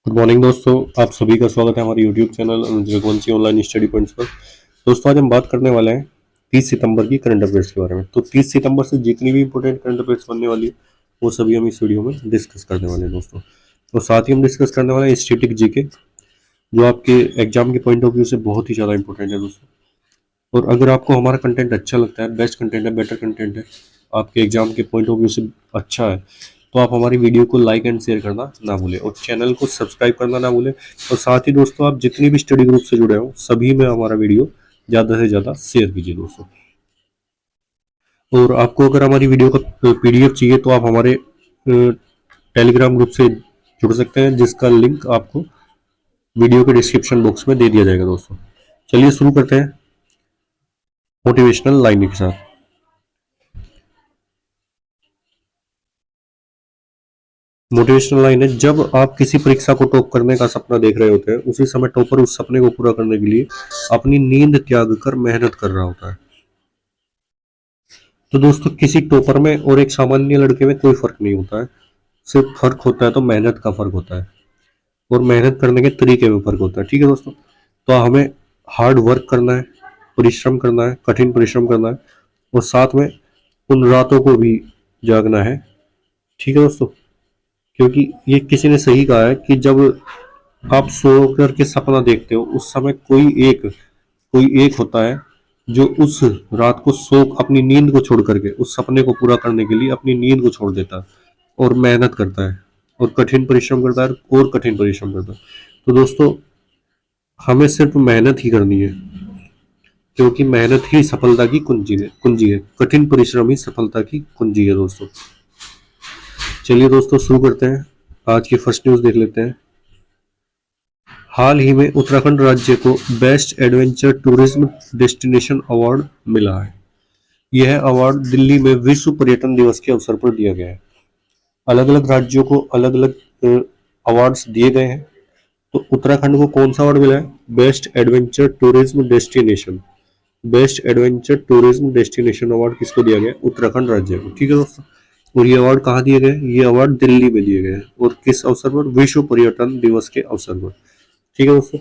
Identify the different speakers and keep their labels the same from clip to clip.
Speaker 1: Good morning दोस्तों। आप सभी का स्वागत है हमारे यूट्यूब चैनल अनुज रघुवंशी ऑनलाइन स्टडी पॉइंट्स पर। दोस्तों आज हम बात करने वाले हैं 30 सितंबर की करंट अफेयर्स के बारे में। तो 30 सितंबर से जितनी भी इंपॉर्टेंट करंट अफेयर्स बनने वाली है वो सभी हम इस वीडियो में डिस्कस करने वाले हैं दोस्तों। तो साथ ही हम डिस्कस करने वाले हैं स्टैटिक जीके, जो आपके एग्जाम के पॉइंट ऑफ व्यू से बहुत ही ज़्यादा इंपॉर्टेंट है दोस्तों। और अगर आपको हमारा कंटेंट अच्छा लगता है, बेस्ट कंटेंट है, बेटर कंटेंट है, आपके एग्जाम के पॉइंट ऑफ व्यू से अच्छा है, तो आप हमारी वीडियो को लाइक एंड शेयर करना ना भूलें और चैनल को सब्सक्राइब करना ना भूलें। और साथ ही दोस्तों आप जितनी भी स्टडी ग्रुप से जुड़े हो सभी में हमारा वीडियो ज़्यादा से ज़्यादा शेयर कीजिए दोस्तों। और आपको अगर हमारी वीडियो का पीडीएफ चाहिए तो आप हमारे टेलीग्राम ग्रुप से जुड़ सकते हैं, जिसका लिंक आपको वीडियो के डिस्क्रिप्शन बॉक्स में दे दिया जाएगा दोस्तों। चलिए शुरू करते हैं मोटिवेशनल लाइन के साथ। मोटिवेशनल लाइन है, जब आप किसी परीक्षा को टॉप करने का सपना देख रहे होते हैं उसी समय टॉपर उस सपने को पूरा करने के लिए अपनी नींद त्याग कर मेहनत कर रहा होता है। तो दोस्तों किसी टॉपर में और एक सामान्य लड़के में कोई फर्क नहीं होता है, सिर्फ फर्क होता है तो मेहनत का फर्क होता है और मेहनत करने के तरीके में फर्क होता है। ठीक है दोस्तों, तो हमें हार्ड वर्क करना है, परिश्रम करना है, कठिन परिश्रम करना है और साथ में उन रातों को भी जागना है। ठीक है दोस्तों, क्योंकि ये किसी ने सही कहा है कि जब आप सो करके सपना देखते हो उस समय कोई एक होता है जो उस रात को सो अपनी नींद को छोड़ करके उस सपने को पूरा करने के लिए अपनी नींद को छोड़ देता है और मेहनत करता है और कठिन परिश्रम करता है और कठिन परिश्रम करता है। तो दोस्तों हमें सिर्फ मेहनत ही करनी है, क्योंकि मेहनत ही सफलता की कुंजी है। कठिन परिश्रम ही सफलता की कुंजी है दोस्तों। चलिए दोस्तों शुरू करते हैं। आज की फर्स्ट न्यूज देख लेते हैं। हाल ही में उत्तराखंड राज्य को best adventure tourism destination award मिला है। यह अवार्ड दिल्ली में विश्व पर्यटन दिवस के अवसर पर दिया गया है। अलग अलग राज्यों को अलग अलग अवार्ड्स दिए गए हैं। तो उत्तराखंड को कौन सा अवार्ड मिला है? Best adventure tourism destination. Best adventure tourism destination award किसको दिया गया? उत्तराखंड राज्य को। ठीक है दोस्तों, और ये अवार्ड कहाँ दिए गए? ये अवार्ड दिल्ली में दिए गए हैं। और किस अवसर पर? विश्व पर्यटन दिवस के अवसर पर। ठीक है दोस्तों,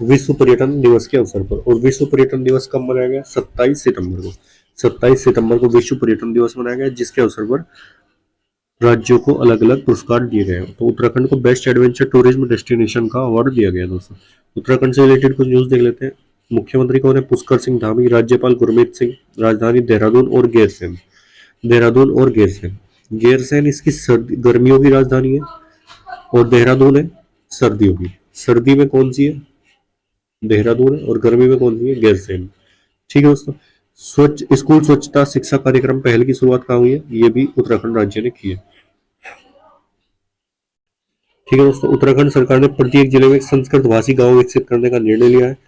Speaker 1: विश्व पर्यटन दिवस के अवसर पर। और विश्व पर्यटन दिवस कब मनाया गया? 27 सितंबर को। 27 सितंबर को विश्व पर्यटन दिवस मनाया गया, जिसके अवसर पर राज्यों को अलग अलग पुरस्कार दिए गए। तो उत्तराखंड को बेस्ट एडवेंचर टूरिज्म डेस्टिनेशन का अवार्ड दिया गया दोस्तों। उत्तराखंड से रिलेटेड कुछ न्यूज देख लेते हैं। मुख्यमंत्री कौन है? पुष्कर सिंह धामी। राज्यपाल गुरमीत सिंह। राजधानी देहरादून और गैरसैंण। देहरादून और गैरसैंण। गैरसैंण इसकी गर्मियों की राजधानी है और देहरादून है सर्दियों की। सर्दी में कौन सी है? देहरादून है और गर्मी में कौन सी है? गैरसैंण। ठीक है दोस्तों, स्वच्छ स्कूल स्वच्छता शिक्षा कार्यक्रम पहल की शुरुआत कहाँ हुई है? ये भी उत्तराखंड राज्य ने की है। ठीक है दोस्तों, उत्तराखंड सरकार ने प्रत्येक जिले में एक संस्कृत भाषी गांव विकसित करने का निर्णय लिया है।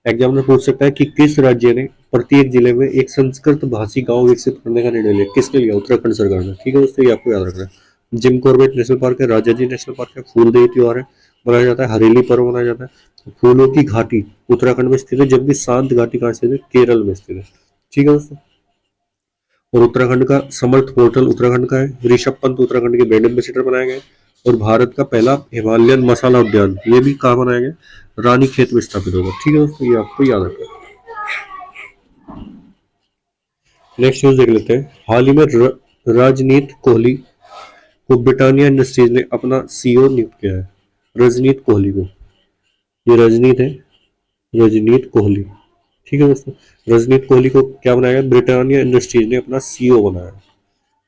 Speaker 1: एग्जामिनर पूछ सकता है कि किस राज्य ने प्रत्येक जिले में एक संस्कृत भाषी गांव विकसित करने का निर्णय लिया? किसने लिया? उत्तराखंड सरकार ने। ठीक है दोस्तों, ये आपको याद रखना है। जिम कॉर्बेट नेशनल पार्क है, राजाजी नेशनल पार्क है, फूलदेई त्योहार है मनाया जाता है, हरेली पर्व मनाया जाता है। फूलों की घाटी उत्तराखंड में स्थित है, जबकि शांत घाटी कहाँ स्थित है? केरल में स्थित है। ठीक है दोस्तों, और उत्तराखंड का समर्थ पोर्टल उत्तराखंड का है। ऋषभ पंत उत्तराखंड के ब्रांड एम्बेसडर बनाए गए। और भारत का पहला हिमालयन मसाला उद्यान ये भी कहाँ बनाया गया? रानी खेत में स्थापित होगा। ठीक है दोस्तों, ये आपको याद रखना है। नेक्स्ट न्यूज देख लेते हैं। हाल ही में राजनीत कोहली को ब्रिटानिया इंडस्ट्रीज ने अपना सीईओ नियुक्त किया है। रजनीत कोहली को, ये रजनीत है, रजनीत कोहली। ठीक है दोस्तों, रजनीत कोहली को क्या बनाया गया? ब्रिटानिया इंडस्ट्रीज ने अपना सीईओ बनाया।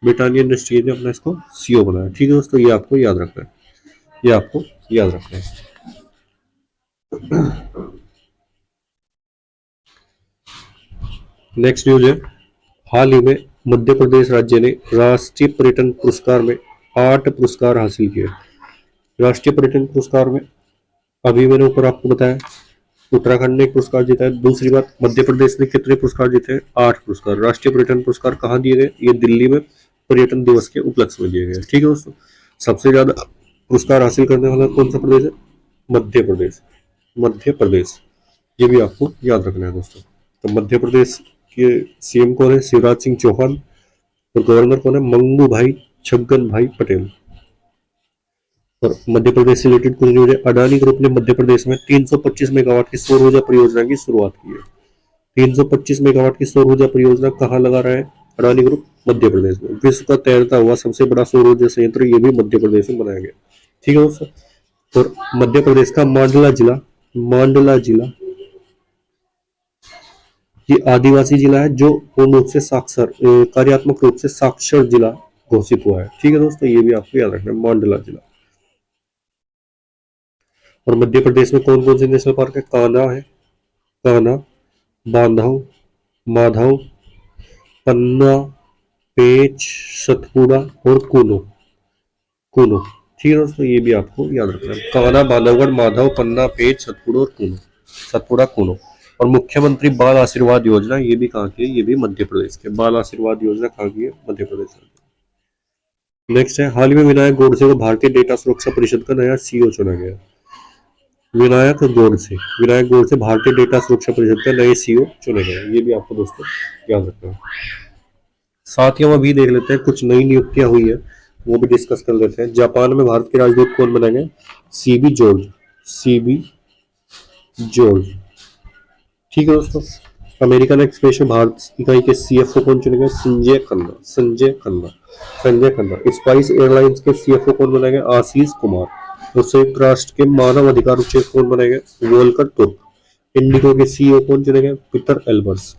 Speaker 1: ब्रिटानिया इंडस्ट्रीज ने अपना इसको सीईओ बनाया। ठीक है दोस्तों, ये आपको याद रखना है। ये आपको याद रखना है। नेक्स्ट न्यूज है। हाल ही में मध्य प्रदेश राज्य ने राष्ट्रीय पर्यटन पुरस्कार में 8 पुरस्कार हासिल किए। राष्ट्रीय पर्यटन पुरस्कार में अभी मैंने ऊपर आपको बताया उत्तराखंड ने एक पुरस्कार जीता है। दूसरी बात, मध्य प्रदेश ने कितने पुरस्कार जीते हैं? 8 पुरस्कार। राष्ट्रीय पर्यटन पुरस्कार कहाँ दिए गए? ये दिल्ली में पर्यटन दिवस के उपलक्ष्य में दिए गए। ठीक है दोस्तों, सबसे ज्यादा पुरस्कार हासिल करने वाला कौन सा प्रदेश है? मध्य प्रदेश। मध्य प्रदेश, ये भी आपको याद रखना है दोस्तों। तो मध्य प्रदेश के सीएम कौन है? शिवराज सिंह चौहान। और गवर्नर कौन है? मंगू भाई छगन भाई पटेल। और मध्य प्रदेश से रिलेटेड कुछ न्यूज है। अडानी ग्रुप ने मध्य प्रदेश में 325 मेगावाट की सौर ऊर्जा परियोजना की शुरुआत की है। 325 मेगावाट की सौर ऊर्जा परियोजना कहाँ लगा रहा है अडानी ग्रुप? मध्य प्रदेश में। विश्व का तैरता हुआ सबसे बड़ा सौर ऊर्जा संयंत्र ये भी मध्य प्रदेश में बनाया गया। ठीक है दोस्तों। और मध्य प्रदेश का मांडला जिला ये आदिवासी जिला है जो पूर्ण रूप से कार्यात्मक रूप से साक्षर जिला घोषित हुआ है। ठीक है दोस्तों, ये भी आपको याद रखना है, मांडला जिला। और मध्य प्रदेश में कौन कौन से नेशनल पार्क है? कान्हा, बांधव, माधव, पन्ना, पेंच, सतपुड़ा और कूनो। ठीक है दोस्तों, ये भी आपको याद रखना है। कान्हा, बांधवगढ़, माधव, पन्ना, पेंच, सतपुड़ा और कूनो। और मुख्यमंत्री बाल आशीर्वाद योजना ये भी कहाँ की है? ये भी मध्य प्रदेश की। बाल आशीर्वाद योजना कहाँ की है? मध्य प्रदेश की। नेक्स्ट है, हाल ही में विनायक गोडसे को भारतीय डेटा सुरक्षा परिषद का नया सीईओ चुना गया। विनायक गोडसे भारतीय डेटा सुरक्षा परिषद का नए सीईओ चुने गए। ये भी आपको दोस्तों याद रखना है। साथ ही हम अभी देख लेते हैं कुछ नई नियुक्तियां हुई है, वो भी डिस्कस कर लेते हैं। जापान में भारत के राजदूत कौन बने गए? C B George. ठीक है दोस्तों। अमेरिकन एक्सप्रेस में भारत इकाई के सीएफओ कौन चुने गए? संजय खन्ना। स्पाइस एयरलाइंस के सीएफओ कौन बनाए गए? आशीष कुमार। और संयुक्त राष्ट्र के मानव अधिकार उच्चायुक्त कौन बनाए गए? वोल्कर तुर्क। इंडिगो के सीईओ कौन चुने गए? Peter Elbers.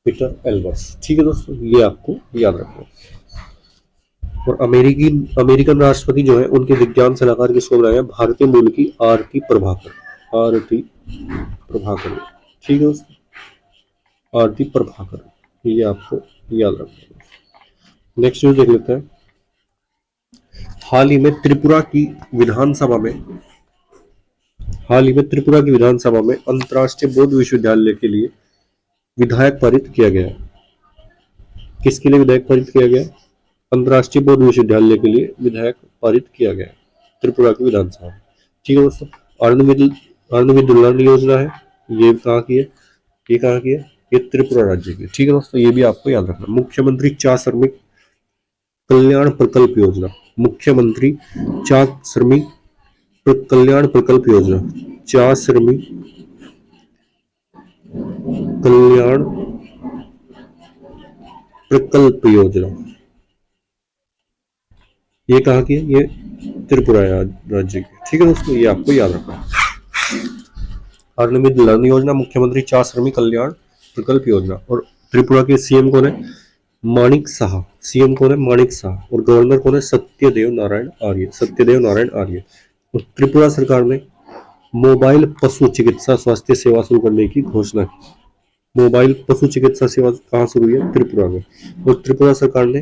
Speaker 1: ठीक है दोस्तों, ये आपको याद रखना है। और अमेरिकन राष्ट्रपति जो है उनके विज्ञान सलाहकार किसको बनाया है? भारतीय मूल की आरती प्रभाकर। ठीक है दोस्तों, आरती प्रभाकर, ये आपको याद रखना है। नेक्स्ट न्यूज देख लेते हैं। हाल ही में त्रिपुरा की विधानसभा में अंतर्राष्ट्रीय बौद्ध विश्वविद्यालय के लिए विधायक पारित किया गया। किसके लिए विधायक पारित किया गया? अंतर्राष्ट्रीय बौद्ध विश्वविद्यालय के लिए विधायक पारित किया गया त्रिपुरा की विधानसभा। ठीक है दोस्तों। अर्णविद्युल्लाह योजना है, ये कहाँ की है? ये त्रिपुरा राज्य की। ठीक है दोस्तों, ये भी आपको याद रखना। मुख्यमंत्री चा श्रमिक कल्याण प्रकल्प योजना चा श्रमिक कल्याण प्रकल्प योजना, ये कहाँ की है? ये त्रिपुरा राज्य की। ठीक है दोस्तों, ये आपको याद रखना। अर्णविद्युल्लाह योजना, मुख्यमंत्री चा श्रमिक कल्याण प्रकल्प योजना। और त्रिपुरा के सीएम कौन है? माणिक साहा। और गवर्नर कौन है? सत्यदेव नारायण आर्य। और त्रिपुरा सरकार ने मोबाइल पशु चिकित्सा स्वास्थ्य सेवा शुरू करने की घोषणा की। मोबाइल पशु चिकित्सा सेवा कहाँ शुरू हुई है? त्रिपुरा में। और त्रिपुरा सरकार ने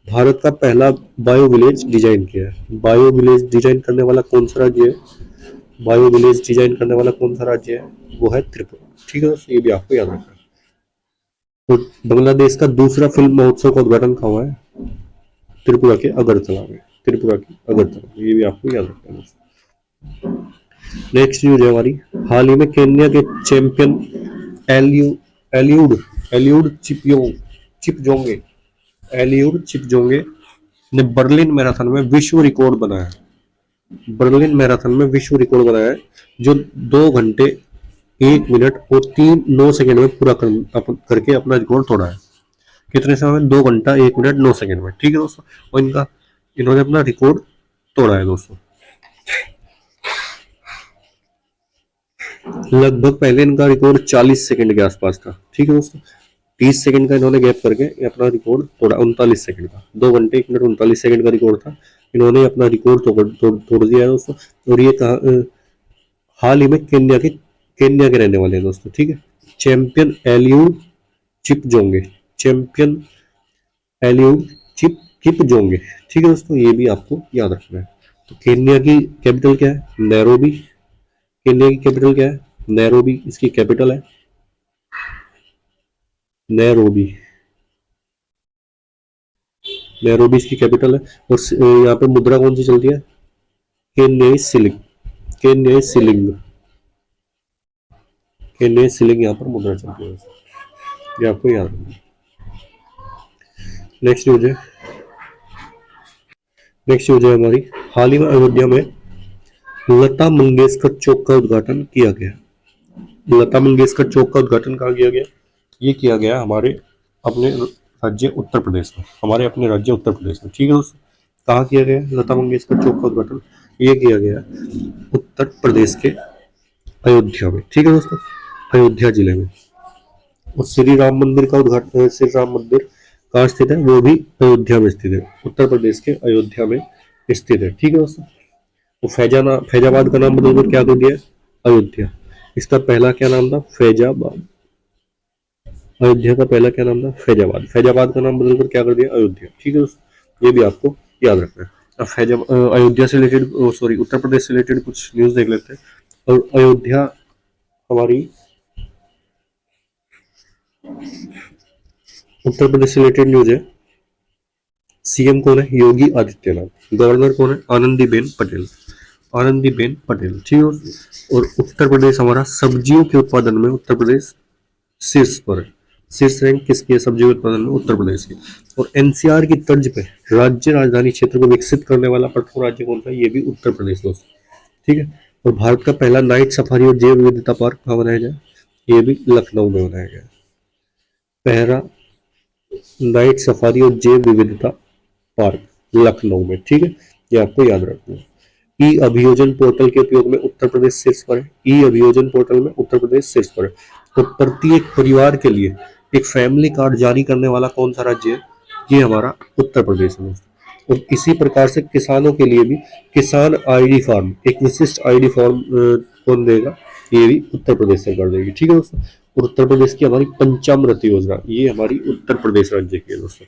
Speaker 1: भारत का पहला बायो विलेज डिजाइन किया है। बायो विलेज डिजाइन करने वाला कौन सा राज्य है? वो है त्रिपुरा। ठीक है दोस्तों, ये भी आपको याद रखना है। तो बांग्लादेश का दूसरा फिल्म महोत्सव का उद्घाटन कहाँ हुआ है? त्रिपुरा की अगरतला में। ये भी आपको याद रखना है। नेक्स्ट न्यूज है हमारी, हाल ही में केन्या के चैंपियन एलियूड एलियूड चिपजोंगे ने बर्लिन मैराथन में विश्व रिकॉर्ड बनाया है, जो 2 घंटे 1 मिनट और 9 सेकंड में पूरा करके अपना रिकॉर्ड तोड़ा है। कितने समय में? 2 घंटा 1 मिनट 9 सेकंड में। ठीक है दोस्तों, और इन्होंने अपना रिकॉर्ड तोड़ा है दोस्तों। लगभग पहले इनका रिकॉर्ड 40 सेकंड के आसपास था। ठीक है दोस्तों, 30 सेकंड का इन्होंने गैप करके अपना रिकॉर्ड तोड़ा। 39 सेकंड का, 2 घंटे 1 मिनट 39 सेकंड का रिकॉर्ड था, इन्होंने अपना रिकॉर्ड तोड़ दिया है दोस्तों। और ये हाल ही में केन्या के रहने वाले हैं दोस्तों। ठीक है, चैंपियन चिपजोंगे चिपजोंगे। ठीक है दोस्तों, ये भी आपको याद रखना है। तो केन्या की कैपिटल क्या है? नैरोबी। इसकी कैपिटल है नैरोबी। इसकी कैपिटल है। और यहाँ पे मुद्रा कौन सी चलती है? केन्याई सिलिंग यहाँ पर मुद्रा चलती है। ये आपको याद रखना है। नेक्स्ट न्यूज है, नेक्स्ट न्यूज है हमारी, हाल ही में अयोध्या में लता मंगेशकर चौक का उद्घाटन किया गया। लता मंगेशकर चौक का उद्घाटन कहाँ किया गया? ये किया गया हमारे अपने राज्य उत्तर प्रदेश में, हमारे अपने राज्य उत्तर प्रदेश में, ठीक है दोस्तों। कहाँ किया गया लता मंगेशकर चौक का उद्घाटन? ये किया गया उत्तर प्रदेश के अयोध्या में, ठीक है दोस्तों, अयोध्या जिले में। और श्री राम मंदिर का उद्घाटन, श्री राम मंदिर कहाँ स्थित है? वो भी अयोध्या में स्थित है, उत्तर प्रदेश के अयोध्या में स्थित है, ठीक है दोस्तों। तो फैजाबाद का नाम बदलकर क्या कर दिया? अयोध्या। इसका पहला क्या नाम था? फैजाबाद। अयोध्या का पहला क्या नाम था? फैजाबाद। फैजाबाद का नाम बदलकर क्या कर दिया? अयोध्या, ठीक है दोस्तों, ये भी आपको याद रखना है। अब अयोध्या से रिलेटेड, सॉरी, उत्तर प्रदेश से रिलेटेड कुछ न्यूज देख लेते हैं। और अयोध्या हमारी उत्तर प्रदेश से रिलेटेड न्यूज है। सीएम कौन है? योगी आदित्यनाथ। गवर्नर कौन है? आनंदीबेन पटेल। आनंदीबेन पटेल, ठीक है। और उत्तर प्रदेश हमारा सब्जियों के उत्पादन में, उत्तर प्रदेश शीर्ष पर है। शीर्ष रैंक किसकी है सब्जियों के उत्पादन में? उत्तर प्रदेश की। और एनसीआर की तर्ज पे राज्य राजधानी क्षेत्र को विकसित करने वाला प्रथम राज्य कौन सा है? ये भी उत्तर प्रदेश दोस्तों, ठीक है। और भारत का पहला नाइट सफारी और जैव विविधता पार्क कहाँ बनाया जाए? ये भी लखनऊ में बनाया गया। पहला नाइट सफारी और जैव विविधता पार्क लखनऊ में, ठीक है, ये आपको याद रखना है। ई अभियोजन पोर्टल के उपयोग में उत्तर प्रदेश शीर्ष पर है। ई अभियोजन पोर्टल में उत्तर प्रदेश शीर्ष पर है। तो प्रत्येक परिवार के लिए एक फैमिली कार्ड जारी करने वाला कौन सा राज्य है? ये हमारा उत्तर प्रदेश है। और इसी प्रकार से किसानों के लिए भी किसान आईडी फॉर्म, एक विशिष्ट आईडी फॉर्म कौन देगा? ये भी उत्तर प्रदेश सरकार देगी, ठीक है दोस्तों। और उत्तर प्रदेश की हमारी पंचामृत योजना, ये हमारी उत्तर प्रदेश राज्य की है दोस्तों,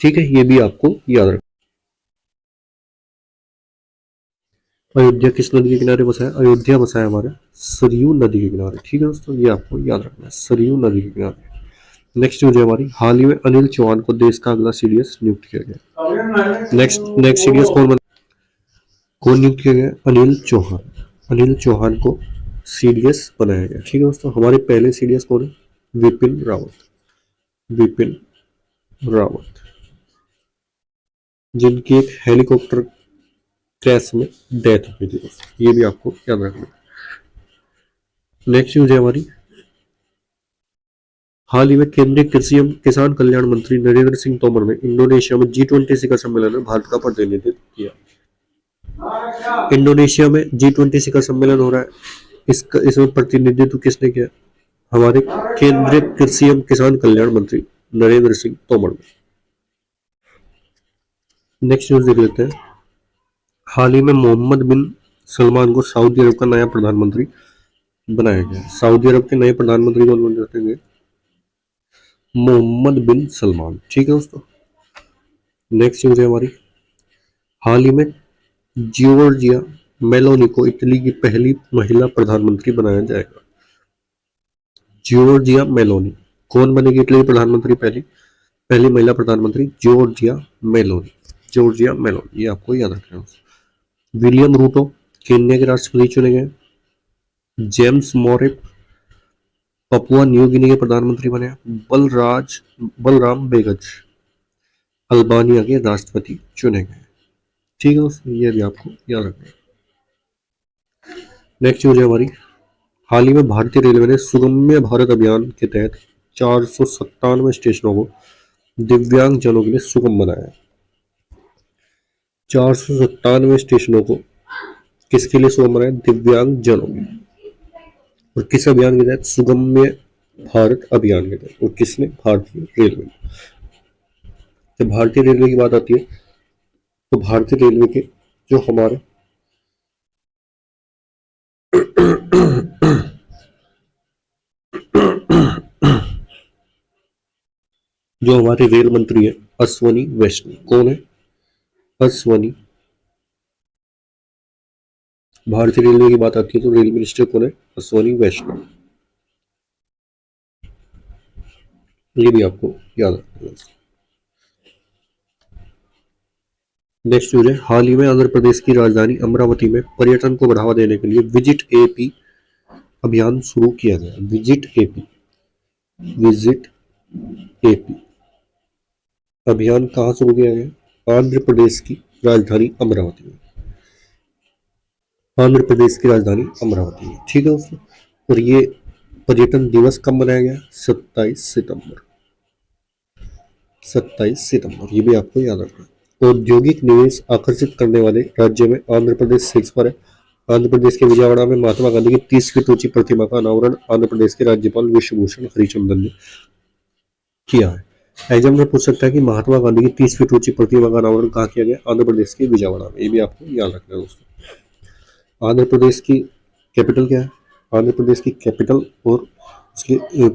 Speaker 1: ठीक है, ये भी आपको याद रखना। अयोध्या किस नदी के किनारे बसा है? अयोध्या बसा है हमारे सरयू नदी के किनारे, ठीक है दोस्तों, ये आपको याद रखना है, सरयू नदी के किनारे। नेक्स्ट न्यूज है हमारी, हाल ही में अनिल चौहान को देश का अगला सीडीएस नियुक्त किया गया। नेक्स्ट नेक्स्ट सीडीएस कौन नियुक्त किया गया? अनिल चौहान। अनिल चौहान को सीडीएस बनाया गया, ठीक है दोस्तों। हमारे पहले सीडीएस कौन है? विपिन रावत। विपिन रावत, जिनकी एक हेलीकॉप्टर क्रैश में डेथ हुई थी दोस्तों, ये भी आपको याद रखना है। नेक्स्ट न्यूज है हमारी, हाल ही में केंद्रीय कृषि एवं किसान कल्याण मंत्री नरेंद्र सिंह तोमर ने इंडोनेशिया में G20 शिखर सम्मेलन में भारत का प्रतिनिधित्व किया। इंडोनेशिया में G20 शिखर सम्मेलन हो रहा है, इसमें प्रतिनिधित्व किसने किया? हमारे केंद्रीय कृषि एवं किसान कल्याण मंत्री नरेंद्र सिंह तोमर ने। नेक्स्ट न्यूज देख लेते हैं, हाल ही में मोहम्मद बिन सलमान को सऊदी अरब का नया प्रधानमंत्री बनाया गया। सऊदी अरब के नए प्रधानमंत्री कौन बन जाते हैं? मोहम्मद बिन सलमान, ठीक है दोस्तों। नेक्स्ट न्यूज है हमारी, हाल ही में जियोर्जिया मेलोनी को इटली की पहली महिला प्रधानमंत्री बनाया जाएगा। जियोर्जिया मेलोनी कौन बनेगी इटली की प्रधानमंत्री? पहली पहली महिला प्रधानमंत्री जियोर्जिया मेलोनी। जियोर्जिया मेलोनी, ये आपको याद रखना है। विलियम रूटो केन्या के राष्ट्रपति चुने गए। जेम्स मोरेप पपुआ न्यू गिनी के प्रधानमंत्री बने। बलराम बेगच अल्बानिया के राष्ट्रपति चुने गए, ठीक है दोस्तों, ये भी आपको याद रखना है। नेक्स्ट न्यूज है हमारी, हाल ही में भारतीय रेलवे ने सुगम्य भारत अभियान के तहत 497 स्टेशनों को दिव्यांग जनों के लिए सुगम बनाया है। 497 स्टेशनों को किसके लिए सुगम बनाया? दिव्यांग जनों के। और किस अभियान के तहत? सुगम्य भारत अभियान के तहत। और किसने? भारतीय रेलवे। जब भारतीय रेलवे की बात आती है तो भारतीय रेलवे के जो हमारे जो हमारे रेल मंत्री है अश्वनी वैष्णव। कौन है? अश्वनी। भारतीय रेलवे की बात आती है तो रेल मिनिस्टर कौन है? अश्वनी वैष्णव, ये भी आपको याद रखना है। नेक्स्ट न्यूज है, हाल ही में आंध्र प्रदेश की राजधानी अमरावती में पर्यटन को बढ़ावा देने के लिए विजिट एपी अभियान शुरू किया गया। विजिट एपी, विजिट एपी अभियान कहाँ शुरू किया गया? आंध्र प्रदेश की राजधानी अमरावती में, आंध्र प्रदेश की राजधानी अमरावती में, ठीक है दोस्तों। और ये पर्यटन दिवस कब मनाया गया? 27 सितंबर, 27 सितंबर, ये भी आपको याद रखना है। औद्योगिक निवेश आकर्षित करने वाले राज्य में आंध्र प्रदेश शीर्ष पर है। आंध्र प्रदेश के विजयवाड़ा में महात्मा गांधी की 30 फीट ऊंची प्रतिमा का अनावरण आंध्र प्रदेश के राज्यपाल विश्वभूषण हरिचंदन ने किया है। एग्जाम में पूछ सकता है कि महात्मा गांधी की 30 फीट ऊंची प्रतिमा का अनावरण कहाँ किया गया? आंध्र प्रदेश के विजयवाड़ा में, ये भी आपको याद रखना है दोस्तों। आंध्र प्रदेश की कैपिटल क्या है? आंध्र प्रदेश की कैपिटल और उसके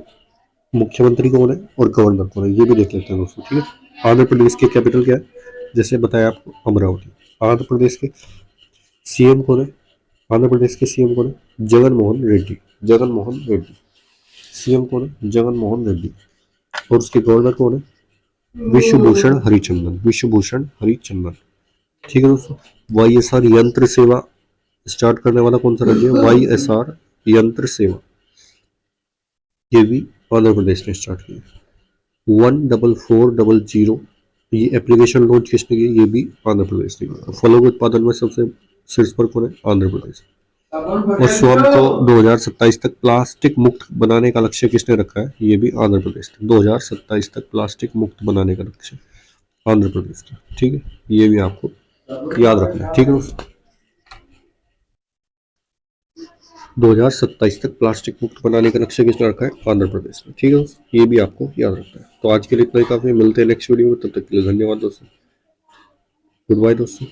Speaker 1: मुख्यमंत्री कौन है और गवर्नर कौन है, ये भी देख लेते हैं दोस्तों, ठीक है। आंध्र प्रदेश की कैपिटल क्या है? जैसे बताया आपको, अमरावती। आंध्र प्रदेश के सीएम कौन है? आंध्र प्रदेश के सीएम कौन है? जगन मोहन रेड्डी, जगन मोहन रेड्डी। सीएम कौन है? जगन मोहन रेड्डी। और उसके गवर्नर कौन है? विश्वभूषण हरिचंदन, विश्वभूषण हरिचंदन, ठीक है दोस्तों। वाईएसआर यंत्र सेवा स्टार्ट करने वाला कौन सा राज्य है? वाईएसआर यंत्र सेवा, ये भी आंध्र प्रदेश ने स्टार्ट किया। 14400 ये एप्लीकेशन लॉन्च किसने की? ये भी आंध्र प्रदेश ने किया। फलों के उत्पादन में सबसे शीर्ष पर कौन है? आंध्र प्रदेश। और स्वयं को 2027 तक प्लास्टिक मुक्त बनाने का लक्ष्य किसने रखा है? ये भी आंध्र प्रदेश ने। 2027 तक प्लास्टिक मुक्त बनाने का लक्ष्य आंध्र प्रदेश का, ठीक है। ये भी आपको याद रखना है, ठीक है दोस्तों। 2027 तक प्लास्टिक मुक्त बनाने का लक्ष्य किसने रखा है? आंध्र प्रदेश में, ठीक है दोस्तों। ये भी आपको याद रखना है। तो आज के लिए इतना ही काफी है, मिलते हैं नेक्स्ट वीडियो में, तब तक के लिए धन्यवाद दोस्तों, गुड बाय दोस्तों।